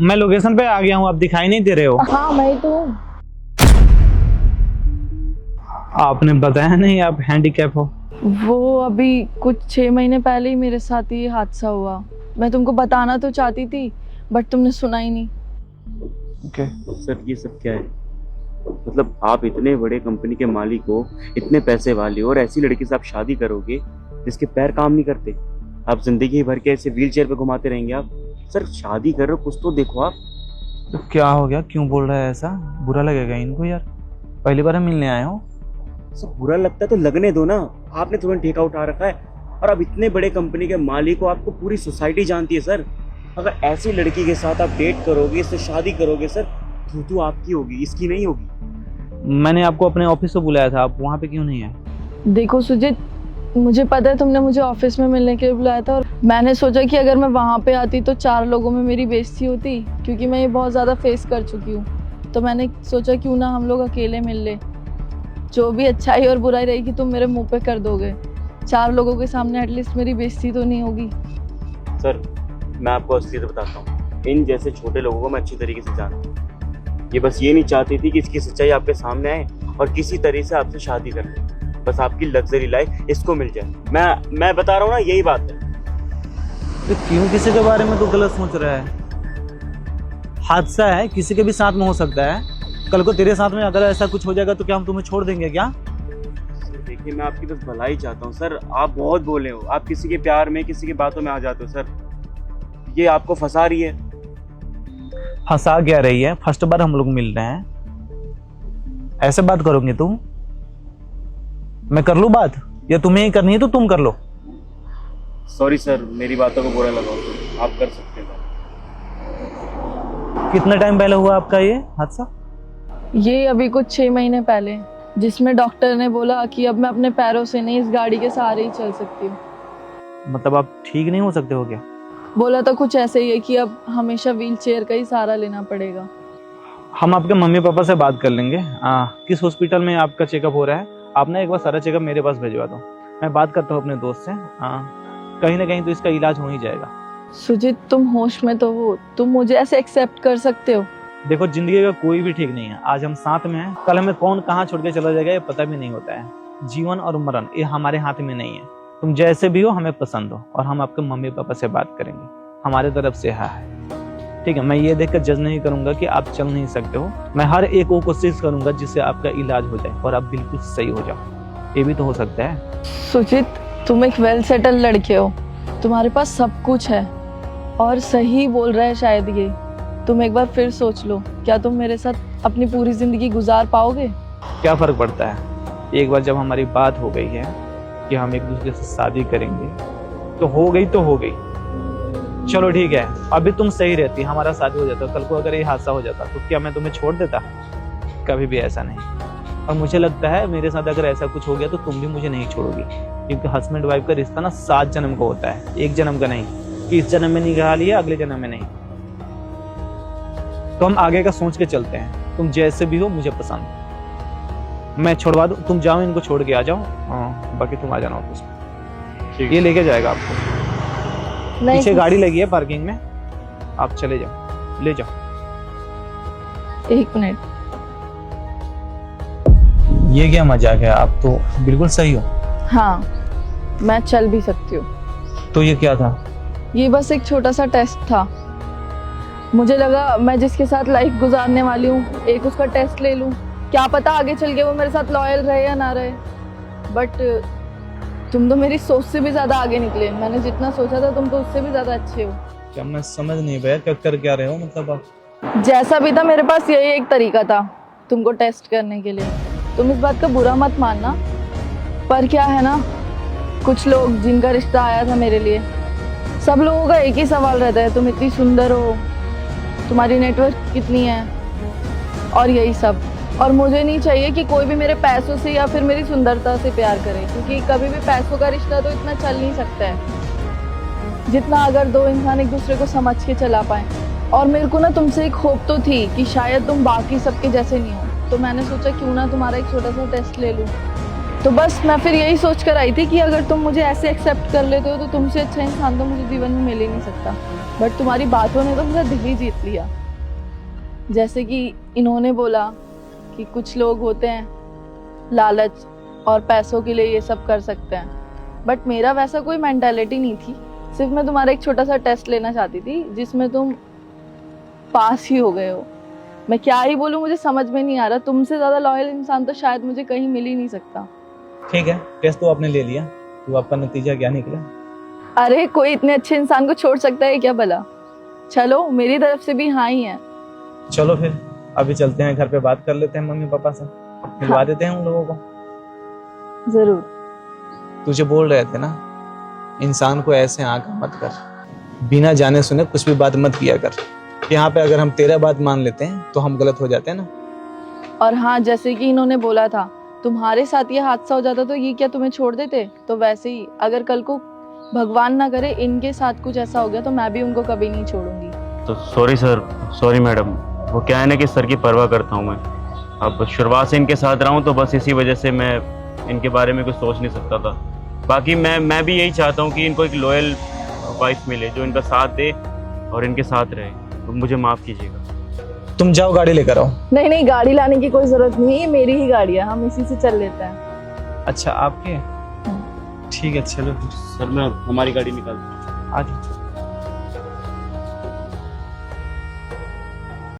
मैं लोकेशन पे आ गया हूँ, आप दिखाई नहीं दे रहे हो। हाँ मैं तो हूँ। आपने बताया नहीं आप हैंडीकैप हो। वो अभी कुछ 6 महीने पहले ही मेरे साथ ये हादसा हुआ। मैं तुमको बताना तो चाहती थी बट तुमने सुना ही नहीं। ओके। सर ये सब क्या है? मतलब आप इतने बड़े कंपनी के मालिक हो, इतने पैसे वाले हो, और ऐसी लड़की से आप शादी करोगे जिसके पैर काम नहीं करते? आप जिंदगी भर के ऐसे व्हील चेयर पे घुमाते रहेंगे आप? सर शादी कर रहे हो, कुछ तो देखो आप। तो क्या हो गया, क्यों बोल रहा है ऐसा? बुरा लगेगा इनको यार, पहली बार हम मिलने आए हो। सब बुरा लगता है तो लगने दो ना। आपने तुरंत ठेका उठा रखा है, और अब इतने बड़े कंपनी के मालिक हो, आपको पूरी सोसाइटी जानती है सर। अगर ऐसी लड़की के साथ आप डेट करोगे, इससे शादी करोगे सर, तो आपकी होगी, इसकी नहीं होगी। मैंने आपको अपने ऑफिस से बुलाया था, आप वहाँ पे क्यों नहीं आए? देखो सुजीत, मुझे पता है तुमने मुझे ऑफिस में मिलने के लिए बुलाया था और मैंने सोचा कि अगर मैं वहाँ पे आती तो 4 लोगों में मेरी बेइज्जती होती, क्योंकि मैं ये बहुत ज़्यादा फेस कर चुकी हूँ। तो मैंने सोचा क्यों ना हम लोग अकेले मिल ले, जो भी अच्छाई और बुराई रहेगी तुम मेरे मुंह पे कर दोगे। 4 लोगों के सामने एटलीस्ट मेरी बेइज्जती तो नहीं होगी। सर मैं आपको असलियत बताता हूँ, इन जैसे छोटे लोगों को मैं अच्छी तरीके से जानता हूँ। ये बस ये नहीं चाहती थी कि इसकी सच्चाई आपके सामने आए और किसी तरह से आपसे शादी कर ले, बस आपकी लग्जरी लाइफ इसको मिल जाए। मैं बता रहा हूँ ना, यही बात है। तो क्यों किसी के बारे में तो गलत सोच रहा है? हादसा है, किसी के भी साथ में हो सकता है। कल को तेरे साथ में अगर ऐसा कुछ हो जाएगा तो क्या हम तुम्हें छोड़ देंगे क्या? देखिए मैं आपकी बस भलाई चाहता हूँ सर, आप बहुत बोले हो, आप किसी के प्यार में, किसी की बातों में आ जाते हो सर। ये आपको फंसा रही है। फंसा क्या रही है? फर्स्ट बार हम लोग मिल रहे हैं, ऐसे बात करोगे तुम? मैं कर लूं बात, या तुम्हें ही करनी है तो तुम कर लो। सॉरी सर, मेरी बातों को बुरा लगा तो आप कर सकते हो। कितना टाइम पहले हुआ आपका ये हादसा? ये अभी कुछ 6 महीने पहले, जिसमें डॉक्टर ने बोला कि अब मैं अपने पैरों से नहीं इस गाड़ी के सहारे ही चल सकती हूँ। मतलब आप ठीक नहीं हो सकते हो क्या? बोला तो कुछ ऐसे ही है कि अब हमेशा व्हील चेयर का ही सहारा लेना पड़ेगा। हम आपके मम्मी पापा से बात कर लेंगे। किस हॉस्पिटल में आपका चेकअप हो रहा है, आप ना एक बार सारा चेकअप मेरे पास भिजवा दो, मैं बात करता हूँ अपने दोस्त से। कहीं ना कहीं तो इसका इलाज हो ही जाएगा। सुजीत तुम होश में तो हो, तुम मुझे ऐसे एक्सेप्ट कर सकते हो? देखो जिंदगी का कोई भी ठीक नहीं है, आज हम साथ में हैं, कल हमें कौन कहाँ छोड़ के चला जाएगा ये पता भी नहीं होता है। जीवन और मरण ये हमारे हाथ में नहीं है। तुम जैसे भी हो हमें पसंद हो, और हम आपके मम्मी पापा से बात करेंगे, हमारे तरफ से हाँ है, ठीक है? मैं ये देखकर जज नहीं करूंगा कि आप चल नहीं सकते हो, मैं हर एक वो कोशिश करूंगा जिससे आपका इलाज हो जाए और आप बिल्कुल सही हो जाओ। ये भी तो हो सकता है। सुजीत तुम एक वेल सेटल लड़के हो, तुम्हारे पास सब कुछ है और सही बोल रहा है शायद ये। तुम एक बार फिर सोच लो, क्या तुम मेरे साथ अपनी पूरी जिंदगी गुजार पाओगे? क्या फर्क पड़ता है, एक बार जब हमारी बात हो गई है कि हम एक दूसरे से शादी करेंगे तो हो गई तो हो गई। चलो ठीक है, अभी तुम सही रहती, हमारा शादी हो जाता, कल को अगर ये हादसा हो जाता तो क्या मैं तुम्हें छोड़ देता? कभी भी ऐसा नहीं। और मुझे लगता है मेरे साथ अगर ऐसा कुछ हो गया तो तुम भी मुझे नहीं छोड़ोगी, क्योंकि हस्बैंड वाइफ का रिश्ता ना 7 जन्म का होता है, 1 जन्म का नहीं कि इस जन्म में निकाह लिया अगले जन्म में नहीं। तो हम आगे का सोच के चलते हैं। तुम जैसे भी हो मुझे पसंद, मैं छोड़वा दूं, तुम जाओ इनको छोड़ के आ जाओ। बाकी तुम आ जाना ऑफिस में, ये लेके जाएगा आपको। पीछे गाड़ी लगी है पार्किंग में, आप चले जाओ, ले जाओ। 1 मिनट, ये क्या मजाक है, आप तो बिल्कुल सही हो। हाँ मैं चल भी सकती हूँ। तो ये क्या था? ये बस एक छोटा सा टेस्ट था। मुझे लगा मैं जिसके साथ लाइफ गुजारने वाली हूँ एक उसका टेस्ट ले लूँ, क्या पता आगे चल के वो मेरे साथ लॉयल रहे या ना रहे। बट तुम तो मेरी सोच से भी ज्यादा आगे निकले, मैंने जितना सोचा था तुम तो उससे भी ज्यादा अच्छे हो। क्या मैं समझ नहीं पाया, क्या कर क्या रहे हो मतलब आप? जैसा भी था मेरे पास यही एक तरीका था तुमको टेस्ट करने के लिए। तुम इस बात का बुरा मत मानना, पर क्या है ना, कुछ लोग जिनका रिश्ता आया था मेरे लिए, सब लोगों का एक ही सवाल रहता है, तुम इतनी सुंदर हो, तुम्हारी नेटवर्क कितनी है, और यही सब। और मुझे नहीं चाहिए कि कोई भी मेरे पैसों से या फिर मेरी सुंदरता से प्यार करे, क्योंकि कभी भी पैसों का रिश्ता तो इतना चल नहीं सकता है जितना अगर 2 इंसान एक दूसरे को समझ के चला पाए। और मेरे को ना तुमसे एक होप तो थी कि शायद तुम बाकी सबके जैसे नहीं हो, तो मैंने सोचा क्यों ना तुम्हारा एक छोटा सा टेस्ट ले लूँ। तो बस मैं फिर यही सोच कर आई थी कि अगर तुम मुझे ऐसे एक्सेप्ट कर लेते हो तो तुमसे अच्छा इंसान तो मुझे जीवन में मिल ही नहीं सकता। बट तुम्हारी बातों ने तो मेरा दिल ही जीत लिया। जैसे कि इन्होंने बोला कि कुछ लोग होते हैं लालच और पैसों के लिए ये सब कर सकते हैं, बट मेरा वैसा कोई मेंटालिटी नहीं थी। सिर्फ मैं तुम्हारा एक छोटा सा टेस्ट लेना चाहती थी जिसमें तुम पास ही हो गए हो। मैं क्या ही बोलूं, मुझे समझ में नहीं आ रहा। तुमसे ज्यादा लॉयल इंसान तो शायद मुझे कहीं मिल ही नहीं सकता। ठीक है, टेस्ट तो आपने ले लिया, तो आपका नतीजा क्या निकला? अरे कोई इतने अच्छे इंसान को छोड़ सकता है क्या भला? चलो मेरी तरफ से भी हाँ ही है। चलो फिर अभी चलते हैं, घर पे बात कर लेते हैं मम्मी पापा से, मिलवा देते हैं उन लोगों को। जरूर। तुझे बोल रहे थे ना, इंसान को ऐसे आंका मत कर, बिना जाने सुने कुछ भी बात मत किया कर। यहाँ पे अगर हम तेरा बात मान लेते हैं तो हम गलत हो जाते हैं ना। और हाँ, जैसे कि इन्होंने बोला था तुम्हारे साथ ये हादसा हो जाता तो ये क्या तुम्हें छोड़ देते? तो वैसे ही अगर कल को भगवान ना करे इनके साथ कुछ ऐसा हो गया तो मैं भी उनको कभी नहीं छोड़ूंगी। तो सॉरी सर, सॉरी मैडम। वो क्या है ना कि सर की परवाह करता हूँ मैं। अब शुरुआत से इनके साथ रहा हूँ तो बस इसी वजह से मैं इनके बारे में कुछ सोच नहीं सकता था। बाकी मैं भी यही चाहता हूँ कि इनको एक लॉयल वाइफ मिले जो इनका साथ दे और इनके साथ रहे। तो मुझे माफ़ कीजिएगा। तुम जाओ, गाड़ी लेकर आओ। नहीं, गाड़ी लाने की कोई जरूरत नहीं है, ये मेरी ही गाड़ी है, हम इसी से चल लेते हैं। अच्छा आपके? ठीक है चलो फिर। सर मैं हमारी गाड़ी निकालता हूँ। आ जाओ।